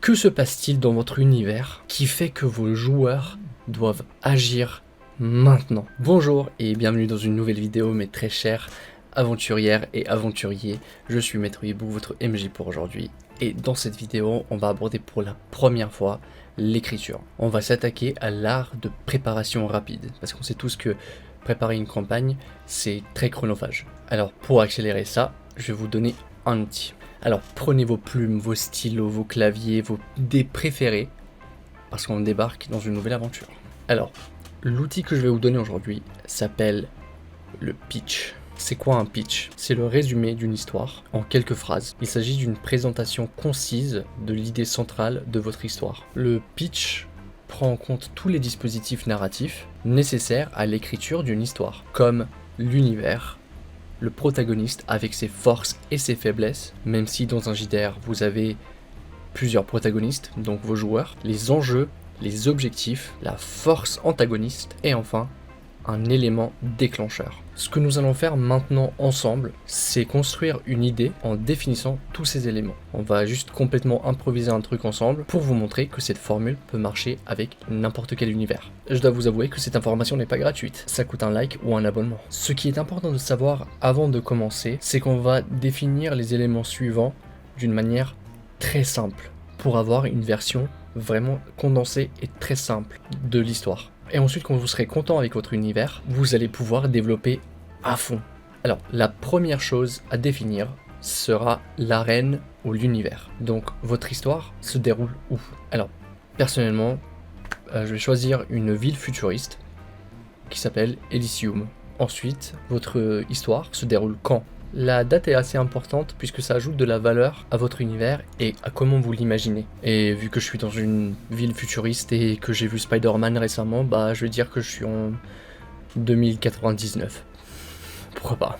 Que se passe-t-il dans votre univers qui fait que vos joueurs doivent agir maintenant? Bonjour et bienvenue dans une nouvelle vidéo, mes très chers aventurières et aventuriers. Je suis Maître Hibou, votre MJ pour aujourd'hui. Et dans cette vidéo, on va aborder pour la première fois l'écriture. On va s'attaquer à l'art de préparation rapide, parce qu'on sait tous que préparer une campagne, c'est très chronophage. Alors pour accélérer ça, je vais vous donner un outil. Alors prenez vos plumes, vos stylos, vos claviers, vos dés préférés, parce qu'on débarque dans une nouvelle aventure. Alors, l'outil que je vais vous donner aujourd'hui s'appelle le pitch. C'est quoi un pitch? C'est le résumé d'une histoire en quelques phrases. Il s'agit d'une présentation concise de l'idée centrale de votre histoire. Le pitch prend en compte tous les dispositifs narratifs nécessaires à l'écriture d'une histoire, comme l'univers, le protagoniste avec ses forces et ses faiblesses, même si dans un JDR vous avez plusieurs protagonistes, donc vos joueurs, les enjeux, les objectifs, la force antagoniste et enfin un élément déclencheur. Ce que nous allons faire maintenant ensemble, c'est construire une idée en définissant tous ces éléments. On va juste complètement improviser un truc ensemble pour vous montrer que cette formule peut marcher avec n'importe quel univers. Je dois vous avouer que cette information n'est pas gratuite, ça coûte un like ou un abonnement. Ce qui est important de savoir avant de commencer, c'est qu'on va définir les éléments suivants d'une manière très simple pour avoir une version vraiment condensée et très simple de l'histoire. Et ensuite, quand vous serez content avec votre univers, vous allez pouvoir développer à fond. Alors, la première chose à définir sera l'arène ou l'univers. Donc, votre histoire se déroule où? Alors, personnellement, je vais choisir une ville futuriste qui s'appelle Elysium. Ensuite, votre histoire se déroule quand? La date est assez importante puisque ça ajoute de la valeur à votre univers et à comment vous l'imaginez. Et vu que je suis dans une ville futuriste et que j'ai vu Spider-Man récemment, bah je vais dire que je suis en 2099. Pourquoi pas.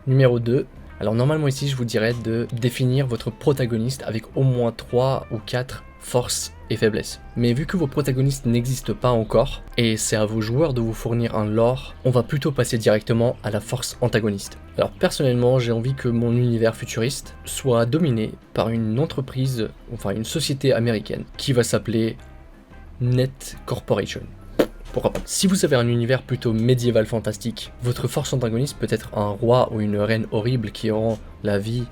Numéro 2. Alors normalement ici je vous dirais de définir votre protagoniste avec au moins 3 ou 4 forces et faiblesses. Mais vu que vos protagonistes n'existent pas encore, et c'est à vos joueurs de vous fournir un lore, on va plutôt passer directement à la force antagoniste. Alors personnellement, j'ai envie que mon univers futuriste soit dominé par une entreprise, enfin une société américaine, qui va s'appeler Net Corporation. Pourquoi pas? Si vous avez un univers plutôt médiéval fantastique, votre force antagoniste peut être un roi ou une reine horrible qui rend la vie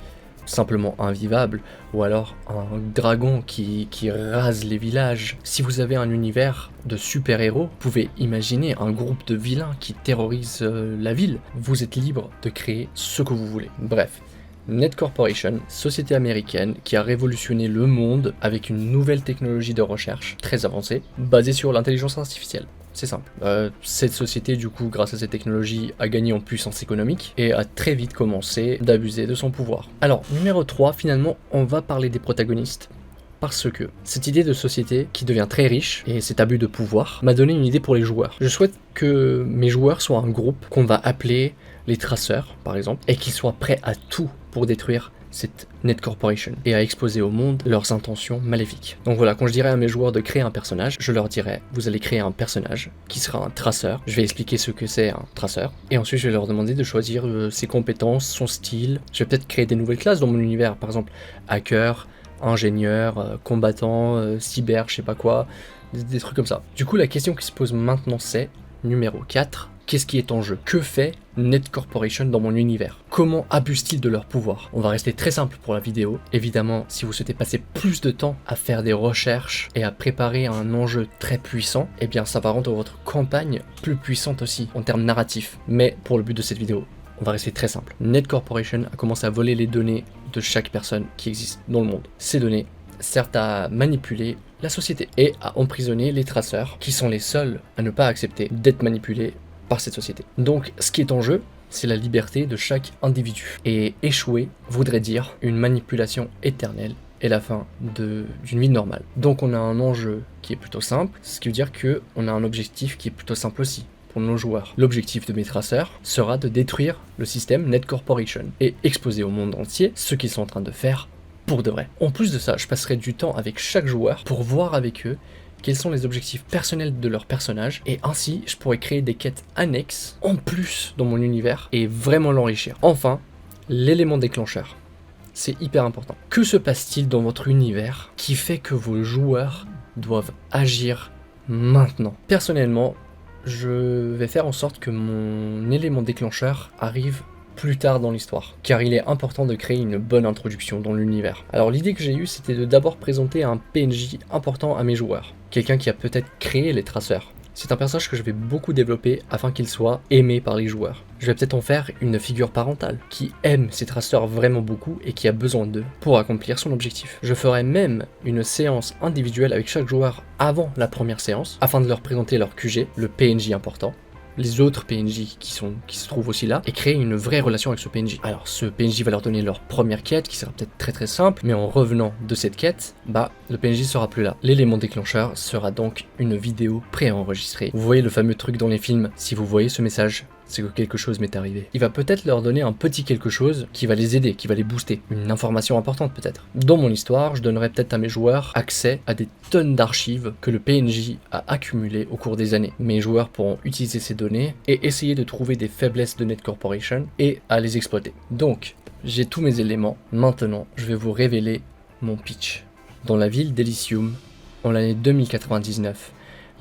simplement invivable, ou alors un dragon qui rase les villages. Si vous avez un univers de super-héros, vous pouvez imaginer un groupe de vilains qui terrorisent la ville. Vous êtes libre de créer ce que vous voulez. Bref, Net Corporation, société américaine qui a révolutionné le monde avec une nouvelle technologie de recherche très avancée, basée sur l'intelligence artificielle. C'est simple. Cette société, du coup, grâce à cette technologie, a gagné en puissance économique et a très vite commencé d'abuser de son pouvoir. Alors, numéro 3, finalement, on va parler des protagonistes. Parce que cette idée de société qui devient très riche, et cet abus de pouvoir, m'a donné une idée pour les joueurs. Je souhaite que mes joueurs soient un groupe qu'on va appeler les traceurs, par exemple, et qu'ils soient prêts à tout pour détruire cette Net Corporation et à exposer au monde leurs intentions maléfiques. Donc voilà, quand je dirais à mes joueurs de créer un personnage, je leur dirais, vous allez créer un personnage qui sera un traceur. Je vais expliquer ce que c'est un traceur. Et ensuite, je vais leur demander de choisir ses compétences, son style. Je vais peut-être créer des nouvelles classes dans mon univers, par exemple hacker, ingénieur, combattant, cyber, je sais pas quoi, des trucs comme ça. Du coup, la question qui se pose maintenant c'est, numéro 4, qu'est-ce qui est en jeu? Que fait Net Corporation dans mon univers? Comment abusent-ils de leur pouvoir? On va rester très simple pour la vidéo. Évidemment, si vous souhaitez passer plus de temps à faire des recherches et à préparer un enjeu très puissant, eh bien ça va rendre votre campagne plus puissante aussi en termes narratifs. Mais pour le but de cette vidéo, on va rester très simple. Net Corporation a commencé à voler les données de chaque personne qui existe dans le monde. Ces données servent à manipuler la société et à emprisonner les traceurs qui sont les seuls à ne pas accepter d'être manipulés par cette société. Donc ce qui est en jeu, c'est la liberté de chaque individu. Et échouer voudrait dire une manipulation éternelle et la fin d'une vie normale. Donc on a un enjeu qui est plutôt simple, ce qui veut dire qu'on a un objectif qui est plutôt simple aussi pour nos joueurs. L'objectif de mes traceurs sera de détruire le système Net Corporation et exposer au monde entier ce qu'ils sont en train de faire pour de vrai. En plus de ça, je passerai du temps avec chaque joueur pour voir avec eux quels sont les objectifs personnels de leur personnage, et ainsi je pourrais créer des quêtes annexes en plus dans mon univers et vraiment l'enrichir. Enfin, l'élément déclencheur. c'est hyper important. Que se passe-t-il dans votre univers qui fait que vos joueurs doivent agir maintenant? Personnellement, je vais faire en sorte que mon élément déclencheur arrive plus tard dans l'histoire, car il est important de créer une bonne introduction dans l'univers. Alors l'idée que j'ai eue, c'était de d'abord présenter un PNJ important à mes joueurs, quelqu'un qui a peut-être créé les traceurs. C'est un personnage que je vais beaucoup développer afin qu'il soit aimé par les joueurs. Je vais peut-être en faire une figure parentale, qui aime ses traceurs vraiment beaucoup et qui a besoin d'eux pour accomplir son objectif. Je ferai même une séance individuelle avec chaque joueur avant la première séance, afin de leur présenter leur QG, le PNJ important, les autres PNJ qui se trouvent aussi là, et créer une vraie relation avec ce PNJ. Alors ce PNJ va leur donner leur première quête, qui sera peut-être très simple, mais en revenant de cette quête, le PNJ sera plus là. L'élément déclencheur sera donc une vidéo préenregistrée. Vous voyez le fameux truc dans les films, si vous voyez ce message, c'est que quelque chose m'est arrivé. Il va peut-être leur donner un petit quelque chose qui va les aider, qui va les booster. Une information importante peut-être. Dans mon histoire, je donnerai peut-être à mes joueurs accès à des tonnes d'archives que le PNJ a accumulées au cours des années. Mes joueurs pourront utiliser ces données et essayer de trouver des faiblesses de Net Corporation et à les exploiter. Donc, j'ai tous mes éléments. Maintenant, je vais vous révéler mon pitch. Dans la ville d'Elysium, en l'année 2099,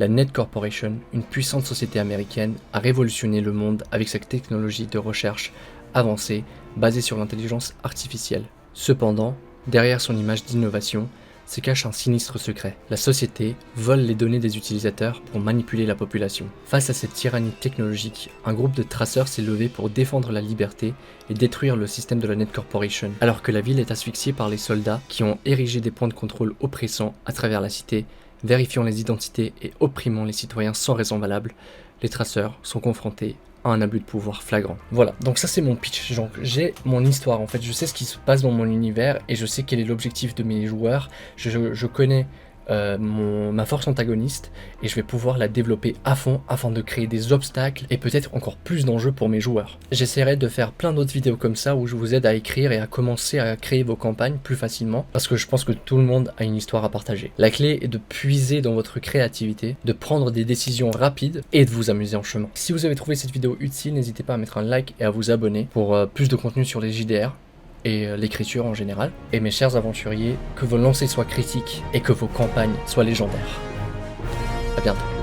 la Net Corporation, une puissante société américaine, a révolutionné le monde avec sa technologie de recherche avancée basée sur l'intelligence artificielle. Cependant, derrière son image d'innovation, se cache un sinistre secret. La société vole les données des utilisateurs pour manipuler la population. Face à cette tyrannie technologique, un groupe de traceurs s'est levé pour défendre la liberté et détruire le système de la Net Corporation, alors que la ville est asphyxiée par les soldats qui ont érigé des points de contrôle oppressants à travers la cité, vérifiant les identités et opprimant les citoyens sans raison valable. Les traceurs sont confrontés à un abus de pouvoir flagrant. Voilà, donc ça c'est mon pitch, donc j'ai mon histoire en fait, je sais ce qui se passe dans mon univers et je sais quel est l'objectif de mes joueurs, je connais ma force antagoniste et je vais pouvoir la développer à fond afin de créer des obstacles et peut-être encore plus d'enjeux pour mes joueurs. J'essaierai de faire plein d'autres vidéos comme ça où je vous aide à écrire et à commencer à créer vos campagnes plus facilement parce que je pense que tout le monde a une histoire à partager. La clé est de puiser dans votre créativité, de prendre des décisions rapides et de vous amuser en chemin. Si vous avez trouvé cette vidéo utile, n'hésitez pas à mettre un like et à vous abonner pour plus de contenu sur les JDR et l'écriture en général. Et mes chers aventuriers, que vos lancers soient critiques et que vos campagnes soient légendaires. À bientôt.